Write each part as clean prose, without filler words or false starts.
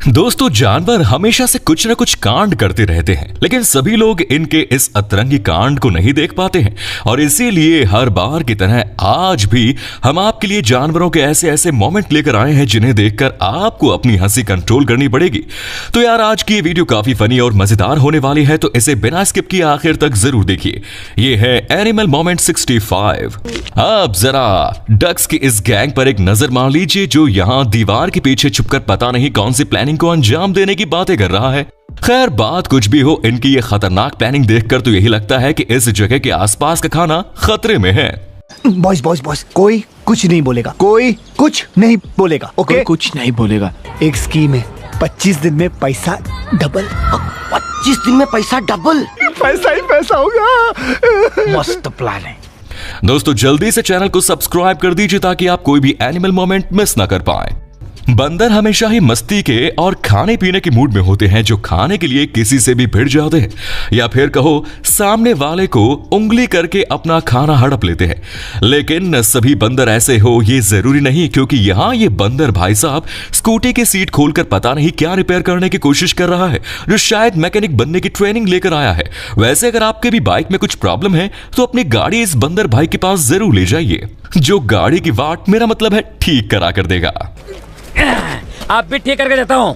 दोस्तों, जानवर हमेशा से कुछ न कुछ कांड करते रहते हैं, लेकिन सभी लोग इनके इस अतरंगी कांड को नहीं देख पाते हैं और इसीलिए हर बार की तरह आज भी हम आपके लिए जानवरों के ऐसे ऐसे मोमेंट लेकर आए हैं जिन्हें देखकर आपको अपनी हंसी कंट्रोल करनी पड़ेगी। तो यार, आज की ये वीडियो काफी फनी और मजेदार होने वाली है, तो इसे बिना स्किप किए आखिर तक जरूर देखिए। ये है एनिमल मोमेंट 65। अब जरा डक्स की इस गैंग पर एक नजर मार लीजिए जो यहाँ दीवार के पीछे छुपकर पता नहीं कौन सी प्लानिंग को अंजाम देने की बातें कर रहा है। खैर, बात कुछ भी हो, इनकी ये खतरनाक प्लानिंग देखकर तो यही लगता है कि इस जगह के आसपास का खाना खतरे में है। बॉयज बॉयज बॉयज, कोई कुछ नहीं बोलेगा, कोई कुछ नहीं बोलेगा, ओके? कोई कुछ नहीं बोलेगा। एक स्कीम है, 25 दिन में पैसा डबल। 25 दिन में पैसा डबल? पैसा ही पैसा होगा। मस्त प्लान है। दोस्तों, जल्दी से चैनल को सब्सक्राइब कर दीजिए ताकि आप कोई भी एनिमल मोमेंट मिस ना कर पाए। बंदर हमेशा ही मस्ती के और खाने पीने के मूड में होते हैं, जो खाने के लिए किसी से भी भिड़ जाते हैं या फिर कहो सामने वाले को उंगली करके अपना खाना हड़प लेते हैं। लेकिन सभी बंदर ऐसे हो ये जरूरी नहीं, क्योंकि यहाँ ये बंदर भाई साहब स्कूटी की सीट खोलकर पता नहीं क्या रिपेयर करने की कोशिश कर रहा है, जो शायद मैकेनिक बनने की ट्रेनिंग लेकर आया है। वैसे अगर आपके भी बाइक में कुछ प्रॉब्लम है तो अपनी गाड़ी इस बंदर भाई के पास जरूर ले जाइए, जो गाड़ी की वाट, मेरा मतलब है, ठीक करा कर देगा। आप भी ठीक करके देता हूँ।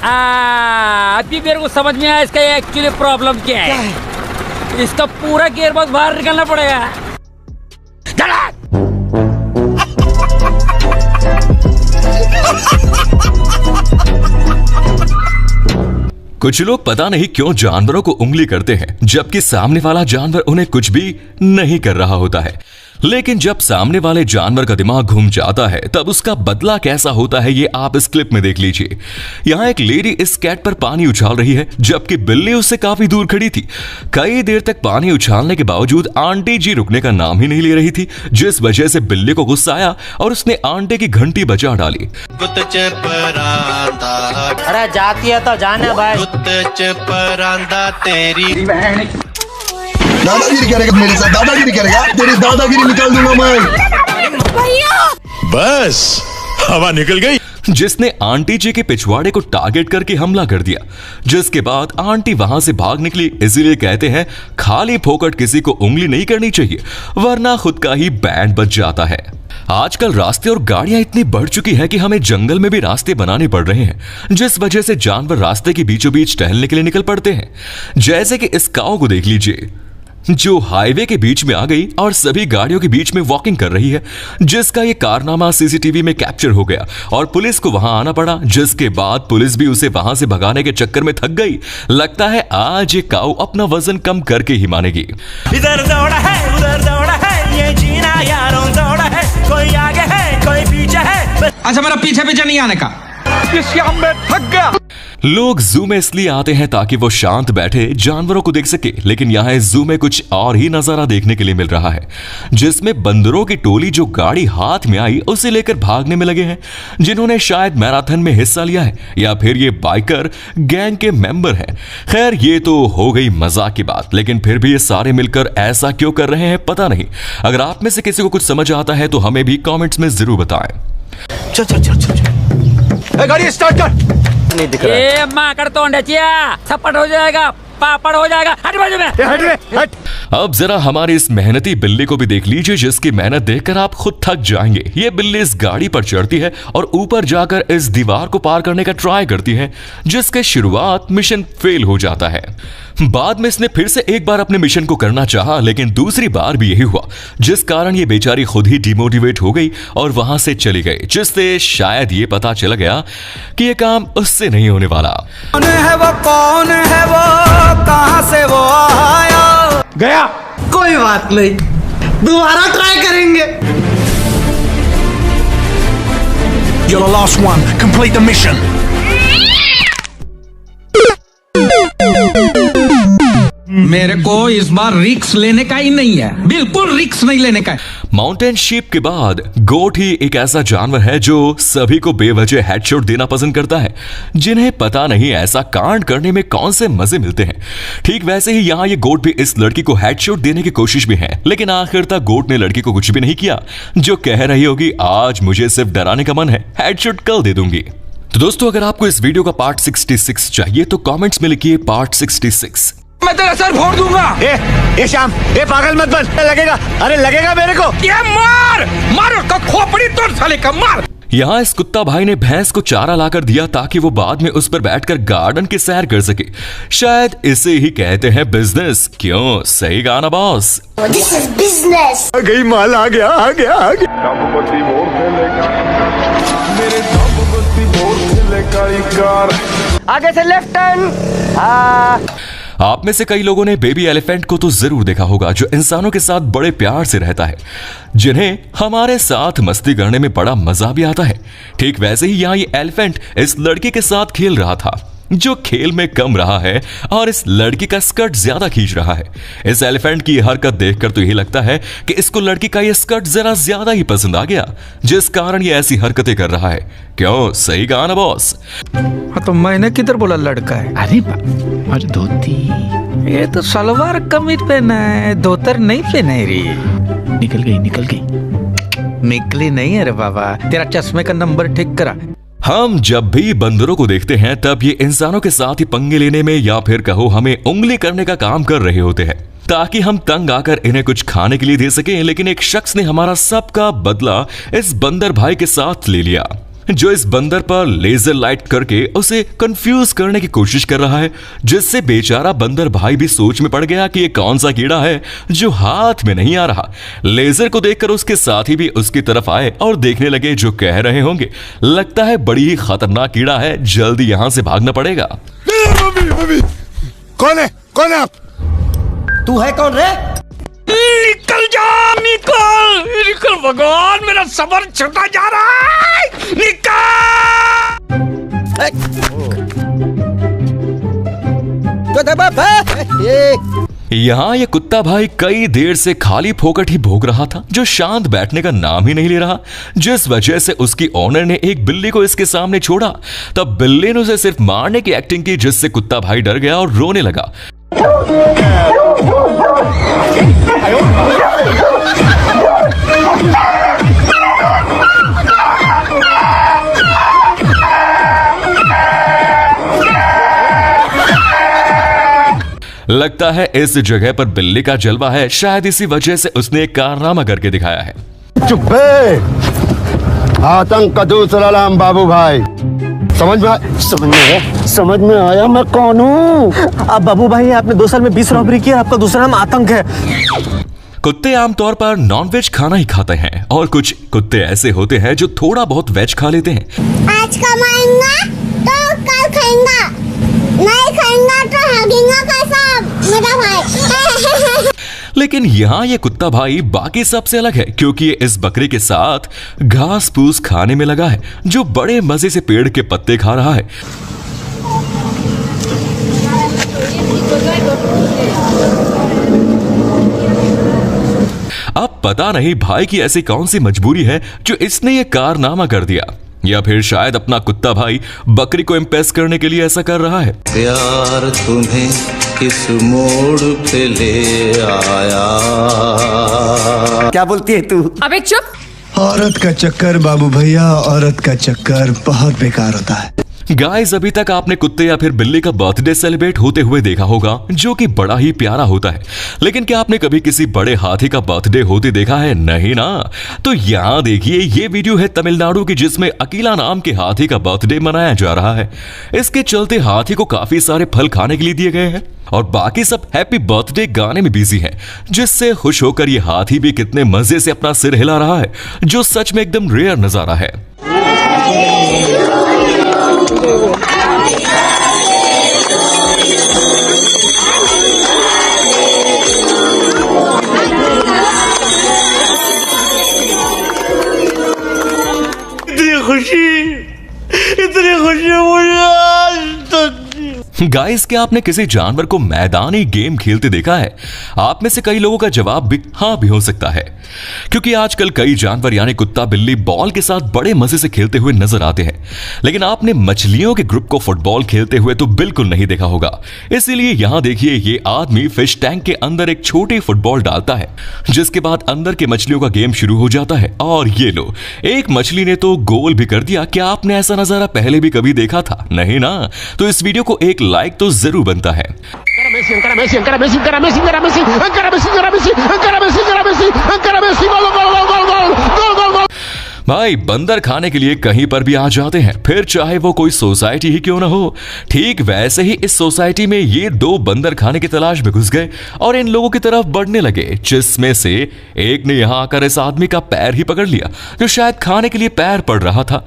अभी मेरे को समझ में आया इसका एक्चुअली प्रॉब्लम क्या है। इसका पूरा गियर बॉक्स बाहर निकालना पड़ेगा। कुछ लोग पता नहीं क्यों जानवरों को उंगली करते हैं, जबकि सामने वाला जानवर उन्हें कुछ भी नहीं कर रहा होता है। लेकिन जब सामने वाले जानवर का दिमाग घूम जाता है तब उसका बदला कैसा होता है, ये आप इस क्लिप में देख लीजिए। यहाँ एक लेडी इस कैट पर पानी उछाल रही है, जबकि बिल्ली उससे काफी दूर खड़ी थी। कई देर तक पानी उछालने के बावजूद आंटी जी रुकने का नाम ही नहीं ले रही थी, जिस वजह से बिल्ली को गुस्सा आया और उसने आंटी की घंटी बजा डाली। अरे जाती है तो जाने भाई। तेरी दादागिरी करेगा मेरे साथ, दादागिरी करेगा, तेरी दादागिरी निकाल दूंगा मैं। बस हवा निकल गई। जिसने आंटी जी के पिछवाड़े को टारगेट करके हमला कर दिया, जिसके बाद आंटी वहां से भाग निकली। इसीलिए कहते हैं खाली फोकट किसी को उंगली नहीं करनी चाहिए, वरना खुद का ही बैंड बज जाता है। आजकल रास्ते और गाड़ियां इतनी बढ़ चुकी है कि हमें जंगल में भी रास्ते बनाने पड़ रहे हैं, जिस वजह से जानवर रास्ते के बीचों बीच टहलने के लिए निकल पड़ते हैं। जैसे कि इस काऊ को देख लीजिए, जो हाईवे के बीच में आ गई और सभी गाड़ियों के बीच में वॉकिंग कर रही है, जिसका ये कारनामा सीसीटीवी में कैप्चर हो गया और पुलिस को वहां आना पड़ा, जिसके बाद पुलिस भी उसे वहां से भगाने के चक्कर में थक गई। लगता है आज ये काऊ अपना वजन कम करके ही मानेगी। इधर दौड़ा है उधर दौड़ा है, ये जीना यारों दौड़ा है, कोई आगे है कोई पीछे है। अच्छा, मेरा पीछे पीछे नहीं आने का, मैं थक गया। लोग जू में इसलिए आते हैं ताकि वो शांत बैठे जानवरों को देख सके, लेकिन यहाँ इस जू में कुछ और ही नजारा देखने के लिए मिल रहा है, जिसमें बंदरों की टोली जो गाड़ी हाथ में आई उसे लेकर भागने में लगे हैं, जिन्होंने शायद मैराथन में हिस्सा लिया है या फिर ये बाइकर गैंग के मेंबर हैं। खैर, ये तो हो गई मजाक की बात, लेकिन फिर भी ये सारे मिलकर ऐसा क्यों कर रहे हैं पता नहीं। अगर आप में से किसी को कुछ समझ आता है तो हमें भी कॉमेंट्स में जरूर बताएं। चल चल चल चल, चल। गाड़ी स्टार्ट कर। नहीं दिख रहा है। ये माँ कर तो थप्पड़ हो जाएगा, पापड़ हो जाएगा। हट बाजू में, हट। अब जरा हमारी इस मेहनती बिल्ली को भी देख लीजिए, जिसकी मेहनत देखकर आप खुद थक जाएंगे। ये बिल्ली इस गाड़ी पर चढ़ती है और ऊपर जाकर इस दीवार को पार करने का ट्राई करती है, जिसके शुरुआत मिशन फेल हो जाता है। बाद में इसने फिर से एक बार अपने मिशन को करना चाहा, लेकिन दूसरी बार भी यही हुआ, जिस कारण ये बेचारी खुद ही डिमोटिवेट हो गई और वहां से चली गई, जिससे शायद ये पता चल गया कि ये काम उससे नहीं होने वाला। कौन है वो, कहां से वो आया? गया। कोई बात नहीं, दोबारा ट्राई करेंगे। You're the last one. Complete the mission. मेरे को इस बार रिक्स लेने का ही नहीं है, बिल्कुल रिक्स नहीं लेने का है। माउंटेन शीप के बाद गोट ही एक ऐसा जानवर है जो सभी को बेवजह हेडशॉट देना पसंद करता है, जिन्हें पता नहीं ऐसा कांड करने में कौन से मजे मिलते हैं। ठीक वैसे ही यहाँ ये गोट भी इस लड़की को हेडशॉट देने की कोशिश में है, लेकिन आखिर तक गोट ने लड़की को कुछ भी नहीं किया, जो कह रही होगी आज मुझे सिर्फ डराने का मन है, हेडशॉट कल दे दूंगी। तो दोस्तों, अगर आपको इस वीडियो का पार्ट 66 चाहिए तो कमेंट्स में लिखिए पार्ट 66। मैं तेरा सर फोड़ दूंगा। ए श्याम, ए पागल मत बन, लगेगा, अरे लगेगा मेरे को। ये मार उसका खोपड़ी तोड़ साले का, मार। यहाँ इस कुत्ता भाई ने भैंस को चारा लाकर दिया ताकि वो बाद में उस पर बैठकर गार्डन की सैर कर सके। शायद इसे ही कहते हैं बिजनेस। क्यों, सही कहा ना बॉस? This is business. आ गई, माल आ गया। आगे से लेफ्ट टर्न। आप में से कई लोगों ने बेबी एलिफेंट को तो जरूर देखा होगा, जो इंसानों के साथ बड़े प्यार से रहता है, जिन्हें हमारे साथ मस्ती करने में बड़ा मजा भी आता है। ठीक वैसे ही यहाँ ये एलिफेंट इस लड़की के साथ खेल रहा था, जो खेल में कम रहा है और इस लड़की का स्कर्ट ज्यादा खींच रहा है। इस एलिफेंट की हरकत देखकर तो यही लगता है कि इसको लड़की का ये स्कर्ट जरा ज्यादा ही पसंद आ गया, जिस कारण ये ऐसी हरकतें कर रहा है। क्यों, सही कहा ना बॉस? हाँ तो मैंने किधर बोला लड़का है? अरे और धोती, ये तो सलवार कमीज पहना है, धोतर नहीं पहना है रे। निकल गई। निकली नहीं है रे बाबा, तेरा चश्मे का नंबर ठीक करा। हम जब भी बंदरों को देखते हैं तब ये इंसानों के साथ ही पंगे लेने में या फिर कहो हमें उंगली करने का काम कर रहे होते हैं, ताकि हम तंग आकर इन्हें कुछ खाने के लिए दे सकें। लेकिन एक शख्स ने हमारा सबका बदला इस बंदर भाई के साथ ले लिया, जो इस बंदर पर लेजर लाइट करके उसे कंफ्यूज करने की कोशिश कर रहा है, जिससे बेचारा बंदर भाई भी सोच में पड़ गया कि ये कौन सा कीड़ा है जो हाथ में नहीं आ रहा। लेजर को देखकर उसके साथी भी उसकी तरफ आए और देखने लगे, जो कह रहे होंगे लगता है बड़ी ही खतरनाक कीड़ा है, जल्दी यहां से भागना पड़ेगा। कौन है आप? तू है कौन रे? निकल जा, निकल भगवान, मेरा सबर छूटा जा रहा है। निकल। यहाँ ये कुत्ता भाई कई देर से खाली फोकट ही भोग रहा था, जो शांत बैठने का नाम ही नहीं ले रहा, जिस वजह से उसकी ओनर ने एक बिल्ली को इसके सामने छोड़ा। तब बिल्ली ने उसे सिर्फ मारने की एक्टिंग की, जिससे कुत्ता भाई डर गया और रोने लगा। लगता है इस जगह पर बिल्ली का जलवा है, शायद इसी वजह से उसने एक कारनामा करके दिखाया है। चुप बे, आतंक का दूसरा नाम बाबू भाई। समझ में आया मैं कौन हूँ? अब बाबू भाई, आपने 2 साल में 20 रॉबरी किया, आपका दूसरा नाम आतंक है। कुत्ते आमतौर पर नॉनवेज खाना ही खाते हैं, और कुछ कुत्ते ऐसे होते हैं जो थोड़ा बहुत वेज खा लेते हैं। आज कमाएंगा तो कल खाएंगा, नहीं खाएंगा तो हगेंगा कैसा मेरा भाई। लेकिन यहाँ ये कुत्ता भाई बाकी सबसे अलग है, क्योंकि ये इस बकरी के साथ घास फूस खाने में लगा है, जो बड़े मजे से पेड़ के पत्ते खा रहा है। अब पता नहीं भाई की ऐसी कौन सी मजबूरी है जो इसने ये कारनामा कर दिया, या फिर शायद अपना कुत्ता भाई बकरी को इम्प्रेस करने के लिए ऐसा कर रहा है। प्यार तुम्हें किस मोड़ पे ले आया। क्या बोलती है तू? अबे चुप। औरत का चक्कर बाबू भैया, औरत का चक्कर बहुत बेकार होता है। गाइस, अभी तक आपने कुत्ते या फिर बिल्ली का बर्थडे सेलिब्रेट होते हुए देखा होगा, जो कि बड़ा ही प्यारा होता है। लेकिन क्या आपने कभी किसी बड़े हाथी का बर्थडे होते देखा है? नहीं ना। तो यहाँ देखिए, ये वीडियो है तमिलनाडु की, जिसमें अकीला नाम के हाथी का बर्थडे मनाया जा रहा है। इसके चलते हाथी को काफी सारे फल खाने के लिए दिए गए हैं, और बाकी सब हैप्पी बर्थडे गाने में बिजी हैं, जिससे खुश होकर ये हाथी भी कितने मजे से अपना सिर हिला रहा है, जो सच में एकदम रेयर नजारा है। इतनी खुशी मुझे आज तक गाइस, क्या आपने किसी जानवर को मैदानी गेम खेलते देखा है? आप में से कई लोगों का जवाब भी हाँ भी हो सकता है, क्योंकि आजकल कई जानवर यानी कुत्ता बिल्ली बॉल के साथ बड़े मजे से खेलते हुए नजर आते हैं। लेकिन आपने मछलियों के ग्रुप को फुटबॉल खेलते हुए तो बिल्कुल नहीं देखा होगा। इसीलिए यहां देखिए, ये आदमी फिश टैंक के अंदर एक छोटी फुटबॉल डालता है, जिसके बाद अंदर के मछलियों का गेम शुरू हो जाता है। और ये लो, एक मछली ने तो गोल भी कर दिया। क्या आपने ऐसा नजारा पहले भी कभी देखा था? नहीं ना? तो इस वीडियो को एक लाइक तो जरूर बनता है। भाई, बंदर खाने के लिए कहीं पर भी आ जाते हैं, फिर चाहे वो कोई सोसाइटी ही क्यों ना हो। ठीक वैसे ही इस सोसाइटी में ये दो बंदर खाने की तलाश में घुस गए और इन लोगों की तरफ बढ़ने लगे, जिसमें से एक ने यहां आकर इस आदमी का पैर ही पकड़ लिया, जो शायद खाने के लिए पैर पड़ रहा था।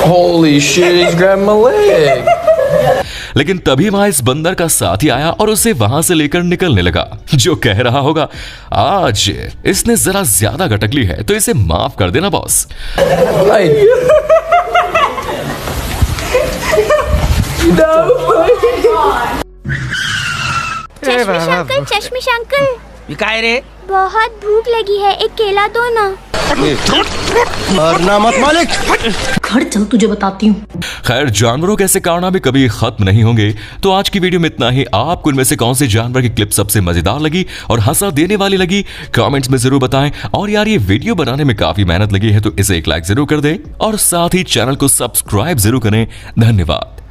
Holy shit, he's grabbed my leg. लेकिन तभी वहां इस बंदर का साथी आया और उसे वहां से लेकर निकलने लगा, जो कह रहा होगा, आज इसने जरा ज्यादा गटक ली है तो इसे माफ कर देना बॉस। चश्मिश अंकल, चश्मिश अंकल, काय रे? बहुत भूख लगी है, एक केला दो ना। मरना मत मालिक। खड़ चल, तुझे बताती हूँ। खैर, जानवरों के ऐसे कारनामे कभी खत्म नहीं होंगे। तो आज की वीडियो में इतना ही। आपको इनमें से कौन से जानवर की क्लिप सबसे मजेदार लगी और हंसा देने वाली लगी, कमेंट्स में जरूर बताएं। और यार, ये वीडियो बनाने में काफी मेहनत लगी है, तो इसे एक लाइक जरूर कर दें और साथ ही चैनल को सब्सक्राइब जरूर करें। धन्यवाद।